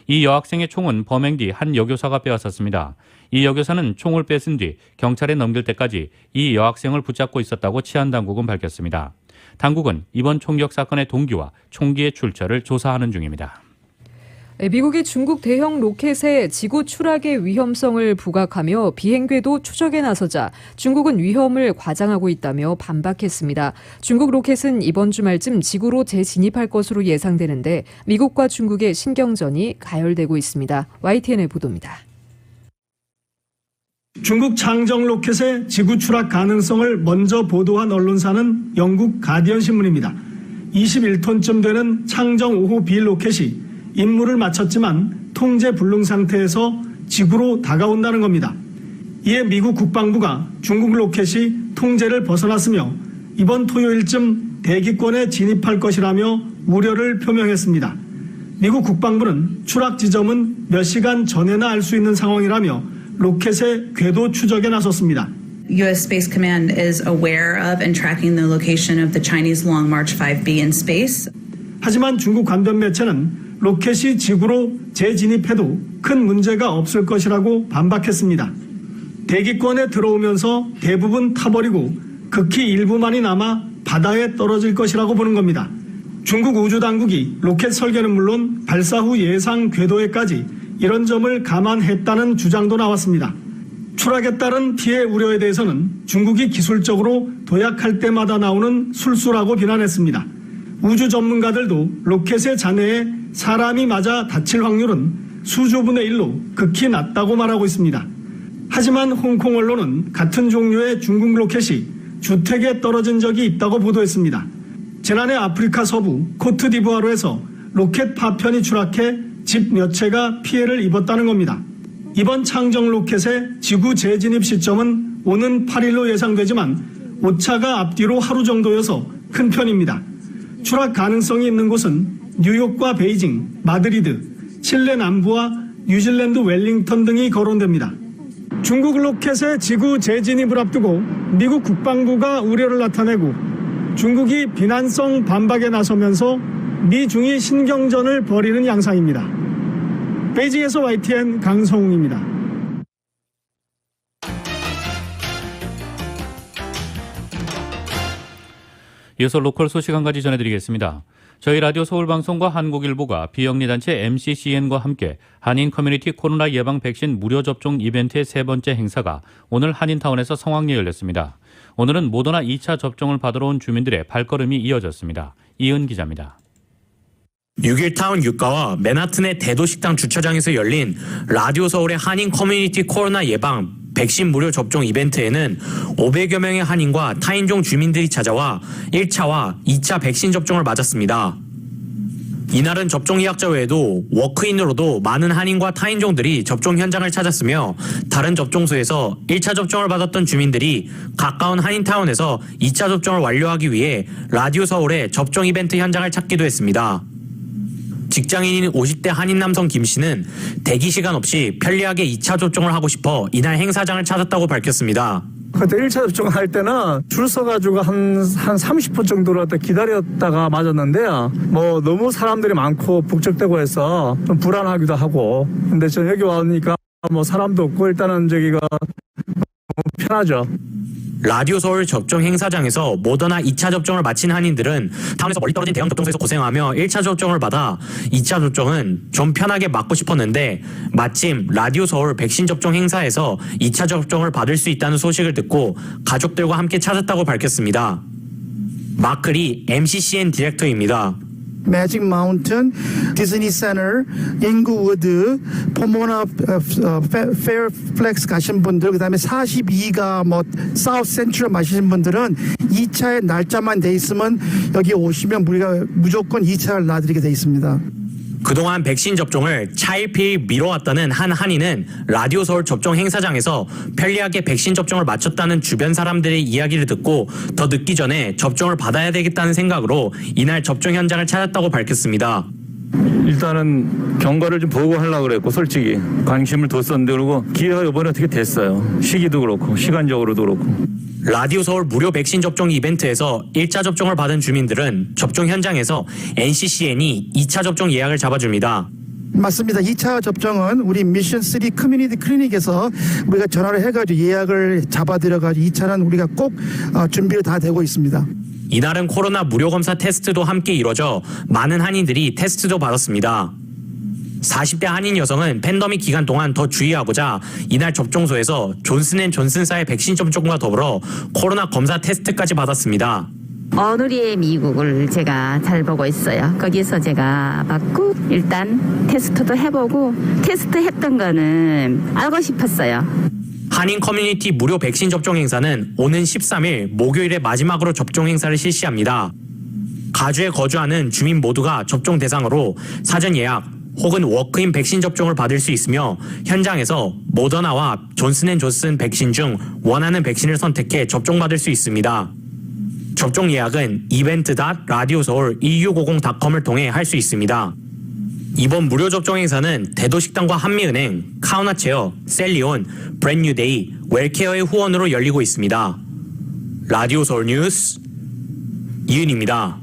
이 여학생의 총은 범행 뒤 한 여교사가 빼앗았습니다. 이 여교사는 총을 뺏은 뒤 경찰에 넘길 때까지 이 여학생을 붙잡고 있었다고 치안당국은 밝혔습니다. 당국은 이번 총격 사건의 동기와 총기의 출처를 조사하는 중입니다. 미국이 중국 대형 로켓의 지구 추락의 위험성을 부각하며 비행궤도 추적에 나서자 중국은 위험을 과장하고 있다며 반박했습니다. 중국 로켓은 이번 주말쯤 지구로 재진입할 것으로 예상되는데 미국과 중국의 신경전이 가열되고 있습니다. YTN의 보도입니다. 중국 창정 로켓의 지구 추락 가능성을 먼저 보도한 언론사는 영국 가디언 신문입니다. 21톤쯤 되는 창정 5호 B 로켓이 임무를 마쳤지만 통제 불능 상태에서 지구로 다가온다는 겁니다. 이에 미국 국방부가 중국 로켓이 통제를 벗어났으며 이번 토요일쯤 대기권에 진입할 것이라며 우려를 표명했습니다. 미국 국방부는 추락 지점은 몇 시간 전에나 알 수 있는 상황이라며 로켓의 궤도 추적에 나섰습니다. U.S. Space Command is aware of and tracking the location of the Chinese Long March 5B in space. 하지만 중국 관변 매체는 로켓이 지구로 재진입해도 큰 문제가 없을 것이라고 반박했습니다. 대기권에 들어오면서 대부분 타버리고 극히 일부만이 남아 바다에 떨어질 것이라고 보는 겁니다. 중국 우주당국이 로켓 설계는 물론 발사 후 예상 궤도에까지 이런 점을 감안했다는 주장도 나왔습니다. 추락에 따른 피해 우려에 대해서는 중국이 기술적으로 도약할 때마다 나오는 술수라고 비난했습니다. 우주 전문가들도 로켓의 잔해에 사람이 맞아 다칠 확률은 수조분의 1로 극히 낮다고 말하고 있습니다. 하지만 홍콩 언론은 같은 종류의 중국 로켓이 주택에 떨어진 적이 있다고 보도했습니다. 지난해 아프리카 서부 코트디부아르에서 로켓 파편이 추락해 집 몇 채가 피해를 입었다는 겁니다. 이번 창정 로켓의 지구 재진입 시점은 오는 8일로 예상되지만 오차가 앞뒤로 하루 정도여서 큰 편입니다. 추락 가능성이 있는 곳은 뉴욕과 베이징, 마드리드, 칠레 남부와 뉴질랜드 웰링턴 등이 거론됩니다. 중국 로켓의 지구 재진입을 앞두고 미국 국방부가 우려를 나타내고 중국이 비난성 반박에 나서면서 미중이 신경전을 벌이는 양상입니다. 베이징에서 YTN 강성웅입니다. 이어서 로컬 소식 한 가지 전해드리겠습니다. 저희 라디오 서울방송과 한국일보가 비영리단체 MCCN과 함께 한인 커뮤니티 코로나 예방 백신 무료 접종 이벤트의 세 번째 행사가 오늘 한인타운에서 성황리에 열렸습니다. 오늘은 모더나 2차 접종을 받으러 온 주민들의 발걸음이 이어졌습니다. 이은 기자입니다. 6.1타운 유가와 맨하튼의 대도식당 주차장에서 열린 라디오 서울의 한인 커뮤니티 코로나 예방 백신 무료 접종 이벤트에는 500여 명의 한인과 타인종 주민들이 찾아와 1차와 2차 백신 접종을 맞았습니다. 이날은 접종 예약자 외에도 워크인으로도 많은 한인과 타인종들이 접종 현장을 찾았으며 다른 접종소에서 1차 접종을 받았던 주민들이 가까운 한인타운에서 2차 접종을 완료하기 위해 라디오 서울의 접종 이벤트 현장을 찾기도 했습니다. 직장인인 50대 한인 남성 김 씨는 대기 시간 없이 편리하게 2차 접종을 하고 싶어 이날 행사장을 찾았다고 밝혔습니다. 그때 1차 접종할 때는 줄 서가지고 한 30분 정도로 기다렸다가 맞았는데요. 뭐 너무 사람들이 많고 북적대고 해서 좀 불안하기도 하고. 근데 저 여기 와니까 뭐 사람도 없고 일단은 저기가 편하죠. 라디오 서울 접종 행사장에서 모더나 2차 접종을 마친 한인들은 타운에서 멀리 떨어진 대형 접종소에서 고생하며 1차 접종을 받아 2차 접종은 좀 편하게 맞고 싶었는데 마침 라디오 서울 백신 접종 행사에서 2차 접종을 받을 수 있다는 소식을 듣고 가족들과 함께 찾았다고 밝혔습니다. 마크리 MCCN 디렉터입니다. 매직 마운틴, 디즈니 센터, 잉그우드, 포모나 페어플렉스 가신 분들, 그다음에 42가 뭐 사우스 센트럴 마시는 분들은 2차의 날짜만 돼 있으면 여기 오시면 우리가 무조건 2차를 놔드리게 돼 있습니다. 그동안 백신 접종을 차일피일 미뤄왔다는 한 한인은 라디오 서울 접종 행사장에서 편리하게 백신 접종을 마쳤다는 주변 사람들의 이야기를 듣고 더 늦기 전에 접종을 받아야 되겠다는 생각으로 이날 접종 현장을 찾았다고 밝혔습니다. 일단은 경과를 좀 보고 하려고 그랬고 솔직히 관심을 뒀었는데 그리고 기회가 이번에 어떻게 됐어요. 시기도 그렇고 시간적으로도 그렇고. 라디오 서울 무료 백신 접종 이벤트에서 1차 접종을 받은 주민들은 접종 현장에서 NCCN이 2차 접종 예약을 잡아줍니다. 맞습니다. 2차 접종은 우리 미션 3 커뮤니티 클리닉에서 우리가 전화를 해가지고 예약을 잡아드려가지고 2차는 우리가 꼭 준비를 다 되고 있습니다. 이날은 코로나 무료 검사 테스트도 함께 이뤄져 많은 한인들이 테스트도 받았습니다. 40대 한인 여성은 팬데믹 기간 동안 더 주의하고자 이날 접종소에서 존슨앤존슨사의 백신 접종과 더불어 코로나 검사 테스트까지 받았습니다. 어느리의 미국을 제가 잘 보고 있어요. 거기서 제가 받고 일단 테스트도 해보고 테스트했던 거는 알고 싶었어요. 한인 커뮤니티 무료 백신 접종 행사는 오는 13일 목요일에 마지막으로 접종 행사를 실시합니다. 가주에 거주하는 주민 모두가 접종 대상으로 사전 예약 혹은 워크인 백신 접종을 받을 수 있으며 현장에서 모더나와 존슨앤존슨 백신 중 원하는 백신을 선택해 접종받을 수 있습니다. 접종 예약은 event.radioseoul2650.com을 통해 할 수 있습니다. 이번 무료 접종 행사는 대도식당과 한미은행, 카우나체어, 셀리온, 브랜뉴데이, 웰케어의 후원으로 열리고 있습니다. 라디오 서울 뉴스 이은입니다.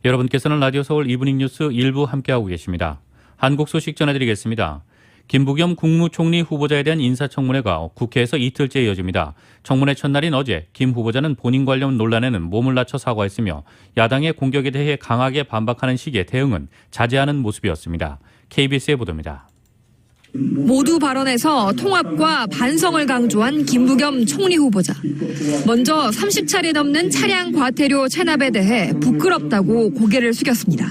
여러분께서는 라디오 서울 이브닝 뉴스 일부 함께하고 계십니다. 한국 소식 전해드리겠습니다. 김부겸 국무총리 후보자에 대한 인사청문회가 국회에서 이틀째 이어집니다. 청문회 첫날인 어제 김 후보자는 본인 관련 논란에는 몸을 낮춰 사과했으며 야당의 공격에 대해 강하게 반박하는 식의 대응은 자제하는 모습이었습니다. KBS의 보도입니다. 모두 발언에서 통합과 반성을 강조한 김부겸 총리 후보자. 먼저 30차례 넘는 차량 과태료 체납에 대해 부끄럽다고 고개를 숙였습니다.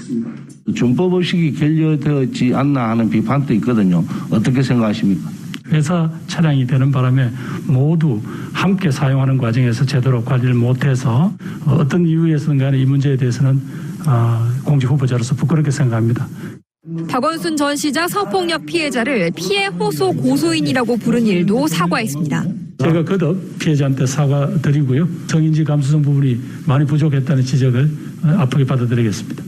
준법의식이 결여되었지 않나 하는 비판도 있거든요. 어떻게 생각하십니까? 회사 차량이 되는 바람에 모두 함께 사용하는 과정에서 제대로 관리를 못해서 어떤 이유에서든 간에 이 문제에 대해서는 공직 후보자로서 부끄럽게 생각합니다. 박원순 전 시장 성폭력 피해자를 피해 호소 고소인이라고 부른 일도 사과했습니다. 제가 거듭 피해자한테 사과드리고요. 성인지 감수성 부분이 많이 부족했다는 지적을 아프게 받아들이겠습니다.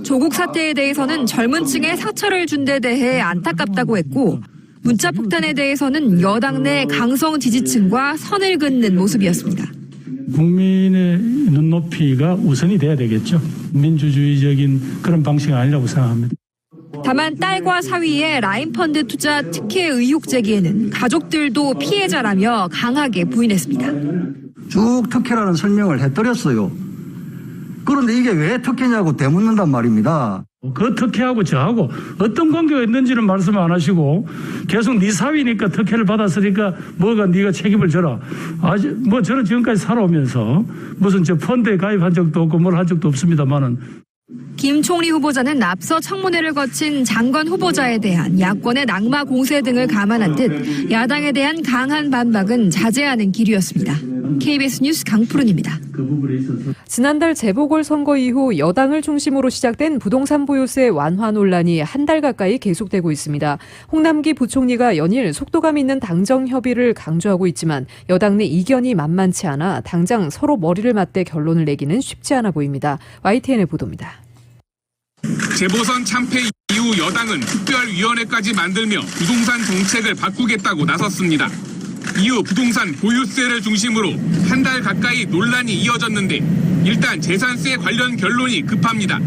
조국 사태에 대해서는 젊은 층에 상처를 준 데 대해 안타깝다고 했고 문자 폭탄에 대해서는 여당 내 강성 지지층과 선을 긋는 모습이었습니다. 국민의 눈높이가 우선이 돼야 되겠죠. 민주주의적인 그런 방식은 아니라고 생각합니다. 다만 딸과 사위의 라인펀드 투자 특혜 의혹 제기에는 가족들도 피해자라며 강하게 부인했습니다. 쭉 특혜라는 설명을 해드렸어요. 그런데 이게 왜 특혜냐고 되묻는단 말입니다. 그 특혜하고 저하고 어떤 관계가 있는지는 말씀 안 하시고 계속 네 사위니까 특혜를 받았으니까 뭐가 네가 책임을 져라. 뭐 저는 지금까지 살아오면서 무슨 저 펀드에 가입한 적도 없고 뭘 한 적도 없습니다만은. 김 총리 후보자는 앞서 청문회를 거친 장관 후보자에 대한 야권의 낙마 공세 등을 감안한 듯 야당에 대한 강한 반박은 자제하는 길이었습니다. KBS 뉴스 강푸른입니다. 지난달 재보궐선거 이후 여당을 중심으로 시작된 부동산 보유세 완화 논란이 한 달 가까이 계속되고 있습니다. 홍남기 부총리가 연일 속도감 있는 당정 협의를 강조하고 있지만 여당 내 이견이 만만치 않아 당장 서로 머리를 맞대 결론을 내기는 쉽지 않아 보입니다. YTN의 보도입니다. 재보선 참패 이후 여당은 특별위원회까지 만들며 부동산 정책을 바꾸겠다고 나섰습니다. 이후 부동산 보유세를 중심으로 한 달 가까이 논란이 이어졌는데 일단 재산세 관련 결론이 급합니다.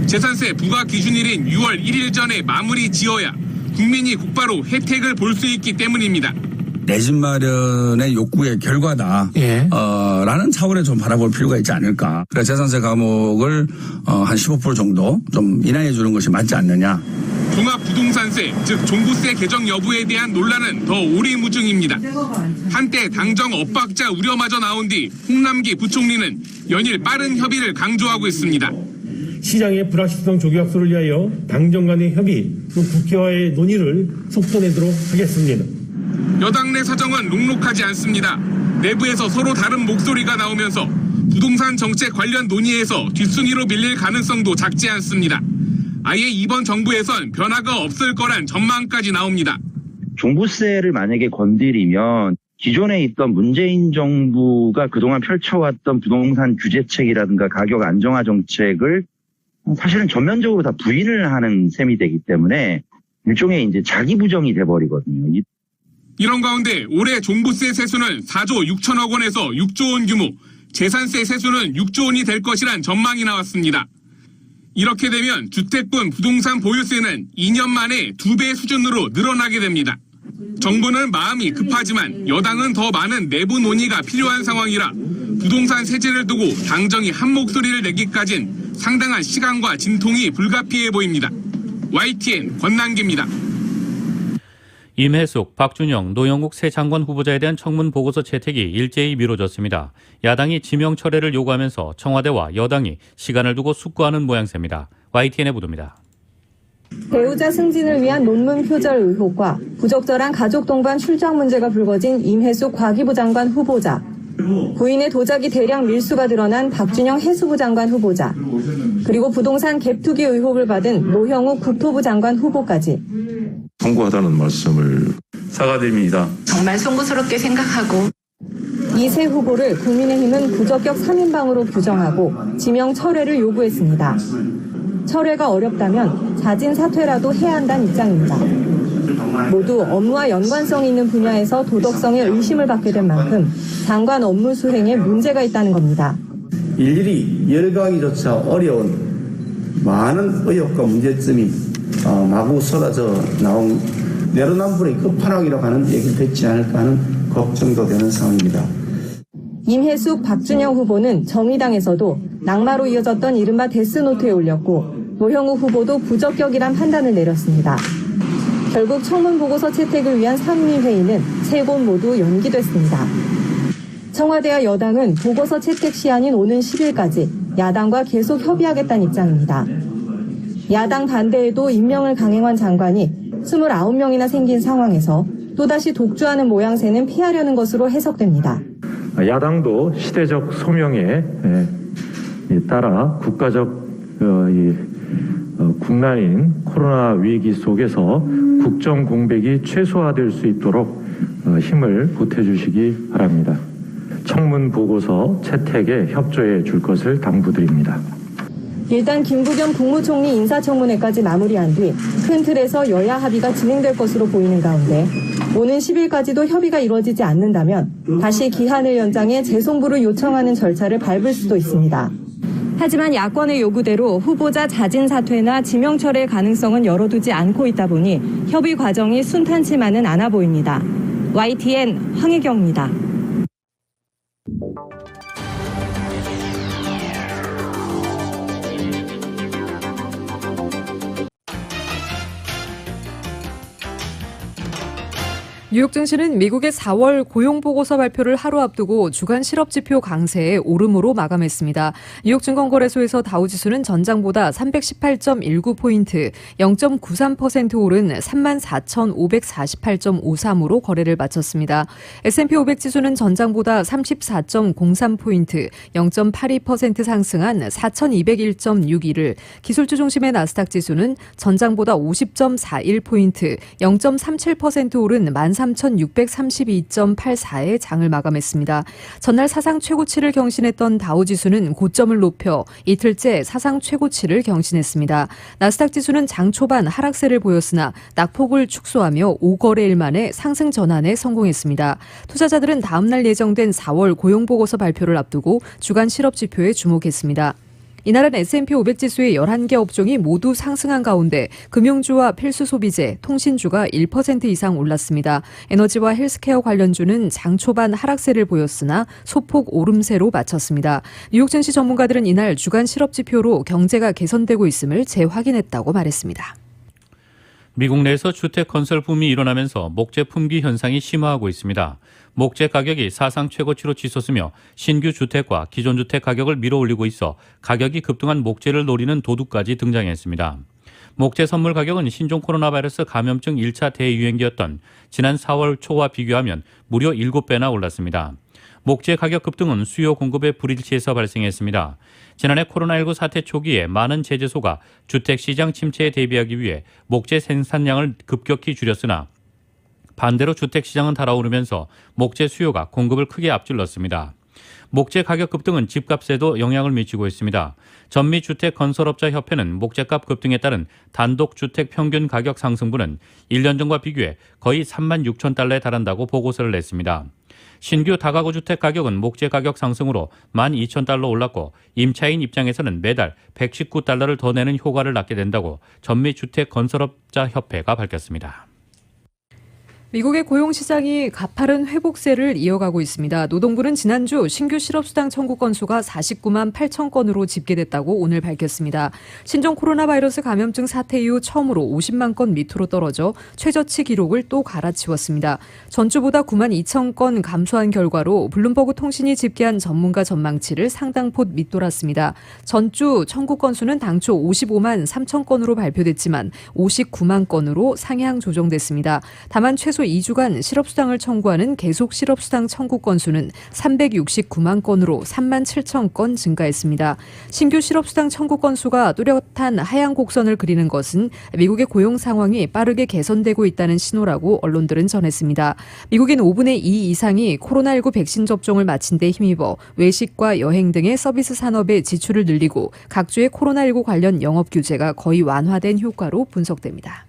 재산세 부과 기준일인 6월 1일 전에 마무리 지어야 국민이 곧바로 혜택을 볼 수 있기 때문입니다. 내 집 마련의 욕구의 결과다. 라는 차원에 좀 바라볼 필요가 있지 않을까. 그래서 재산세 감옥을 한 15% 정도 좀 인하해 주는 것이 맞지 않느냐. 종합부동산세, 즉 종부세 개정 여부에 대한 논란은 더 오리무중입니다. 한때 당정 엇박자 우려마저 나온 뒤 홍남기 부총리는 연일 빠른 협의를 강조하고 있습니다. 시장의 불확실성 조기확보를 위하여 당정 간의 협의, 국회와의 논의를 속도내도록 하겠습니다. 여당 내 사정은 녹록하지 않습니다. 내부에서 서로 다른 목소리가 나오면서 부동산 정책 관련 논의에서 뒷순위로 밀릴 가능성도 작지 않습니다. 아예 이번 정부에선 변화가 없을 거란 전망까지 나옵니다. 종부세를 만약에 건드리면 기존에 있던 문재인 정부가 그동안 펼쳐왔던 부동산 규제책이라든가 가격 안정화 정책을 사실은 전면적으로 다 부인을 하는 셈이 되기 때문에 일종의 이제 자기 부정이 돼버리거든요. 이런 가운데 올해 종부세 세수는 4조 6천억 원에서 6조 원 규모, 재산세 세수는 6조 원이 될 것이란 전망이 나왔습니다. 이렇게 되면 주택분 부동산 보유세는 2년 만에 2배 수준으로 늘어나게 됩니다. 정부는 마음이 급하지만 여당은 더 많은 내부 논의가 필요한 상황이라 부동산 세제를 두고 당정이 한 목소리를 내기까진 상당한 시간과 진통이 불가피해 보입니다. YTN 권남기입니다. 임혜숙, 박준영, 노영욱 새 장관 후보자에 대한 청문 보고서 채택이 일제히 미뤄졌습니다. 야당이 지명 철회를 요구하면서 청와대와 여당이 시간을 두고 숙고하는 모양새입니다. YTN의 보도입니다. 배우자 승진을 위한 논문 표절 의혹과 부적절한 가족 동반 출장 문제가 불거진 임혜숙 과기부 장관 후보자, 부인의 도자기 대량 밀수가 드러난 박준영 해수부 장관 후보자, 그리고 부동산 갭 투기 의혹을 받은 노형욱 국토부 장관 후보까지. 송구하다는 말씀을 사과드립니다. 정말 송구스럽게 생각하고 이 세 후보를 국민의힘은 부적격 3인방으로 규정하고 지명 철회를 요구했습니다. 철회가 어렵다면 자진 사퇴라도 해야 한다는 입장입니다. 모두 업무와 연관성 있는 분야에서 도덕성의 의심을 받게 된 만큼 장관 업무 수행에 문제가 있다는 겁니다. 일일이 열거하기조차 어려운 많은 의혹과 문제점이 마구 쏟아져 나온 내로남불의 끝판왕이라고 하는 얘기를 듣지 않을까 하는 걱정도 되는 상황입니다. 임혜숙, 박준영 후보는 정의당에서도 낙마로 이어졌던 이른바 데스노트에 올렸고 노형욱 후보도 부적격이란 판단을 내렸습니다. 결국 청문 보고서 채택을 위한 상임위회의는 세 곳 모두 연기됐습니다. 청와대와 여당은 보고서 채택 시한인 오는 10일까지 야당과 계속 협의하겠다는 입장입니다. 야당 반대에도 임명을 강행한 장관이 29명이나 생긴 상황에서 또다시 독주하는 모양새는 피하려는 것으로 해석됩니다. 야당도 시대적 소명에 따라 국가적 국난인 코로나 위기 속에서 국정 공백이 최소화될 수 있도록 힘을 보태주시기 바랍니다. 청문 보고서 채택에 협조해 줄 것을 당부드립니다. 일단 김부겸 국무총리 인사청문회까지 마무리한 뒤 큰 틀에서 여야 합의가 진행될 것으로 보이는 가운데 오는 10일까지도 협의가 이루어지지 않는다면 다시 기한을 연장해 재송부를 요청하는 절차를 밟을 수도 있습니다. 하지만 야권의 요구대로 후보자 자진 사퇴나 지명 철회 가능성은 열어두지 않고 있다 보니 협의 과정이 순탄치만은 않아 보입니다. YTN 황혜경입니다. 뉴욕 증시는 미국의 4월 고용보고서 발표를 하루 앞두고 주간 실업지표 강세에 오름으로 마감했습니다. 뉴욕 증권거래소에서 다우지수는 전장보다 318.19포인트, 0.93% 오른 34,548.53으로 거래를 마쳤습니다. S&P 500지수는 전장보다 34.03포인트, 0.82% 상승한 4,201.61을, 기술주 중심의 나스닥 지수는 전장보다 50.41포인트, 0.37% 오른 13,632.84의 장을 마감했습니다. 전날 사상 최고치를 경신했던 다우지수는 고점을 높여 이틀째 사상 최고치를 경신했습니다. 나스닥 지수는 장 초반 하락세를 보였으나 낙폭을 축소하며 5거래일 만에 상승 전환에 성공했습니다. 투자자들은 다음 날 예정된 4월 고용보고서 발표를 앞두고 주간 실업지표에 주목했습니다. 이날은 S&P 500지수의 11개 업종이 모두 상승한 가운데 금융주와 필수소비재, 통신주가 1% 이상 올랐습니다. 에너지와 헬스케어 관련주는 장 초반 하락세를 보였으나 소폭 오름세로 마쳤습니다. 뉴욕 증시 전문가들은 이날 주간 실업지표로 경제가 개선되고 있음을 재확인했다고 말했습니다. 미국 내에서 주택 건설 붐이 일어나면서 목재 품귀 현상이 심화하고 있습니다. 목재 가격이 사상 최고치로 치솟으며 신규 주택과 기존 주택 가격을 밀어올리고 있어 가격이 급등한 목재를 노리는 도둑까지 등장했습니다. 목재 선물 가격은 신종 코로나 바이러스 감염증 1차 대유행기였던 지난 4월 초와 비교하면 무려 7배나 올랐습니다. 목재 가격 급등은 수요 공급의 불일치에서 발생했습니다. 지난해 코로나19 사태 초기에 많은 제재소가 주택시장 침체에 대비하기 위해 목재 생산량을 급격히 줄였으나 반대로 주택시장은 달아오르면서 목재 수요가 공급을 크게 앞질렀습니다. 목재 가격 급등은 집값에도 영향을 미치고 있습니다. 전미주택건설업자협회는 목재값 급등에 따른 단독주택 평균 가격 상승분은 1년 전과 비교해 거의 36,000달러에 달한다고 보고서를 냈습니다. 신규 다가구 주택 가격은 목재 가격 상승으로 12,000달러 올랐고 임차인 입장에서는 매달 119달러를 더 내는 효과를 낳게 된다고 전미주택건설업자협회가 밝혔습니다. 미국의 고용시장이 가파른 회복세를 이어가고 있습니다. 노동부는 지난주 신규 실업수당 청구 건수가 49만 8천 건으로 집계됐다고 오늘 밝혔습니다. 신종 코로나 바이러스 감염증 사태 이후 처음으로 50만 건 밑으로 떨어져 최저치 기록을 또 갈아치웠습니다. 전주보다 9만 2천 건 감소한 결과로 블룸버그 통신이 집계한 전문가 전망치를 상당폭 밑돌았습니다. 전주 청구 건수는 당초 55만 3천 건으로 발표됐지만 59만 건으로 상향 조정됐습니다. 다만 최소 2주간 실업수당을 청구하는 계속 실업수당 청구 건수는 369만 건으로 3만 7천 건 증가했습니다. 신규 실업수당 청구 건수가 뚜렷한 하향 곡선을 그리는 것은 미국의 고용 상황이 빠르게 개선되고 있다는 신호라고 언론들은 전했습니다. 미국인 5분의 2 이상이 코로나19 백신 접종을 마친 데 힘입어 외식과 여행 등의 서비스 산업의 지출을 늘리고 각주의 코로나19 관련 영업 규제가 거의 완화된 효과로 분석됩니다.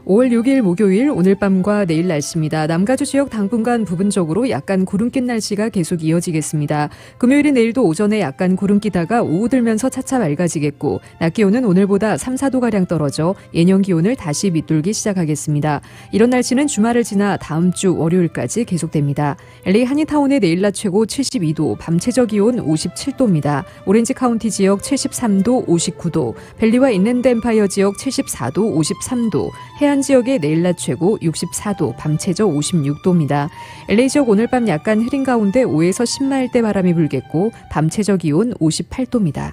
(5월 6일) 목요일 오늘 밤과 내일 날씨입니다. 남가주 지역 당분간 부분적으로 약간 구름 낀 날씨가 계속 이어지겠습니다. 금요일인 내일도 오전에 약간 구름 끼다가 오후 들면서 차차 맑아지겠고 낮 기온은 오늘보다 3, 4도가량 떨어져 예년 기온을 다시 밑돌기 시작하겠습니다. 이런 날씨는 주말을 지나 다음 주 월요일까지 계속됩니다. LA 한인타운의 내일 낮 최고 72도, 밤 최저 기온 57도입니다. 오렌지 카운티 지역 73도, 59도, 벨리와 인랜드 엠파이어 지역 74도, 53도, 해안 지역의 내일 낮 최고 64도, 밤 최저 56도입니다. LA 지역 오늘 밤 약간 흐린 가운데 5에서 10마일대 바람이 불겠고 밤 최저 기온 58도입니다.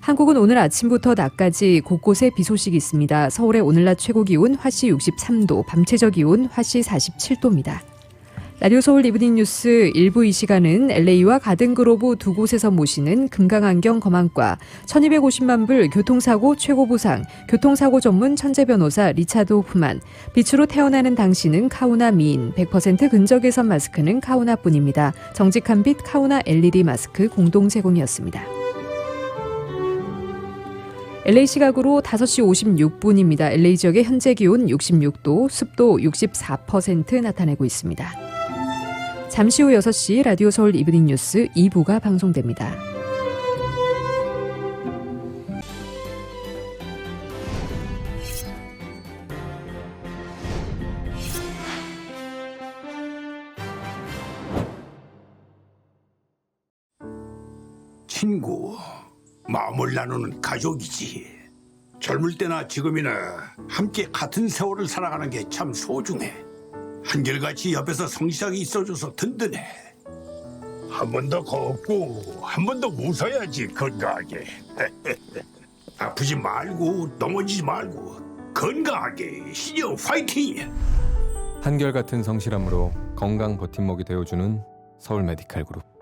한국은 오늘 아침부터 낮까지 곳곳에 비 소식이 있습니다. 서울의 오늘 낮 최고 기온 화씨 63도, 밤 최저 기온 화씨 47도입니다. 라디오 서울 이브닝 뉴스 1부 이 시간은 LA와 가든그로브 두 곳에서 모시는 금강안경 검안과 1250만 불 교통사고 최고 보상, 교통사고 전문 천재 변호사 리차드 호프만, 빛으로 태어나는 당신은 카우나 미인, 100% 근적외선 마스크는 카우나뿐입니다. 정직한 빛 카우나 LED 마스크 공동 제공이었습니다. LA 시각으로 5시 56분입니다. LA 지역의 현재 기온 66도, 습도 64% 나타내고 있습니다. 잠시 후 6시 라디오 서울 이브닝 뉴스 2부가 방송됩니다. 친구, 마음을 나누는 가족이지. 젊을 때나 지금이나 함께 같은 세월을 살아가는 게 참 소중해. 한결같이 옆에서 성실하게 있어줘서 든든해. 한 번 더 걷고 한 번 더 웃어야지 건강하게. 아프지 말고 넘어지지 말고 건강하게 신영 화이팅! 한결같은 성실함으로 건강 버팀목이 되어주는 서울 메디칼 그룹.